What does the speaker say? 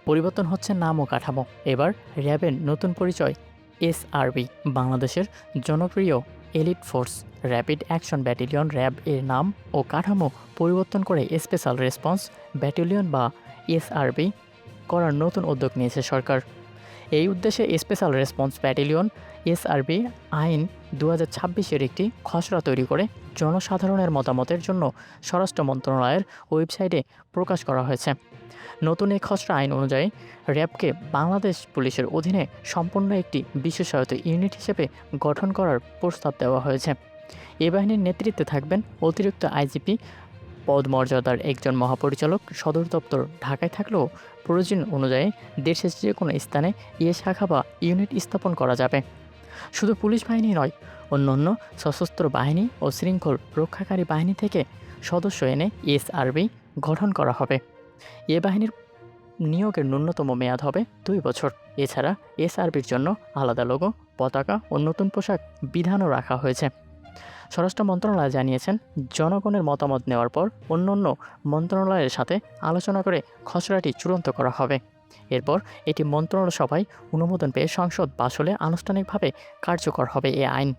পরিবর্তন হচ্ছে নাম ও কাঠামো। এবার র্যাবের নতুন পরিচয় এসআরবি, বাংলাদেশের জনপ্রিয় elite force rapid action battalion. RAB এর নাম ও কাঠামো পরিবর্তন করে স্পেশাল রেসপন্স ব্যাটালিয়ন বা এসআরবি করার নতুন উদ্যোগ নিয়েছে সরকার। এই উদ্দেশ্যে স্পেশাল রেসপন্স ব্যাটালিয়ন এসআরবি আইন 2026-এর একটি খসড়া তৈরি করে জনসাধারণের মতামতের জন্য স্বরাষ্ট্র মন্ত্রণালয়ের ওয়েবসাইটে প্রকাশ করা হয়েছে। নতুন এই খসড়া আইন অনুযায়ী র্যাবকে বাংলাদেশ পুলিশের অধীনে সম্পূর্ণ একটি বিশেষায়িত ইউনিট হিসেবে গঠন করার প্রস্তাব দেওয়া হয়েছে। এ বাহিনীর নেতৃত্বে থাকবেন অতিরিক্ত আইজিপি পদমর্যাদার একজন মহাপরিচালক। সদর দপ্তর ঢাকায় থাকলেও প্রয়োজন অনুযায়ী দেশের যে কোনো স্থানে এ শাখা বা ইউনিট স্থাপন করা যাবে। শুধু পুলিশ বাহিনী নয়, অন্যান্য সশস্ত্র বাহিনী ও শৃঙ্খল রক্ষাকারী বাহিনী থেকে সদস্য এনে এসআরবি গঠন করা হবে। এ বাহিনীর নিয়োগের ন্যূনতম মেয়াদ হবে 2 বছর। এছাড়া এসআরবির জন্য আলাদা লোগো, পতাকা ও নতুন পোশাক বিধানও রাখা হয়েছে। স্বরাষ্ট্র মন্ত্রণালয় জানিয়েছেন, জনগণের মতামত নেওয়ার পর অন্যান্য মন্ত্রণালয়ের সাথে আলোচনা করে খসড়াটি চূড়ান্ত করা হবে। এরপর এটি মন্ত্রণালয় সভায় অনুমোদন পেয়ে সংসদ পাশ হলে আনুষ্ঠানিকভাবে কার্যকর হবে এ আইন।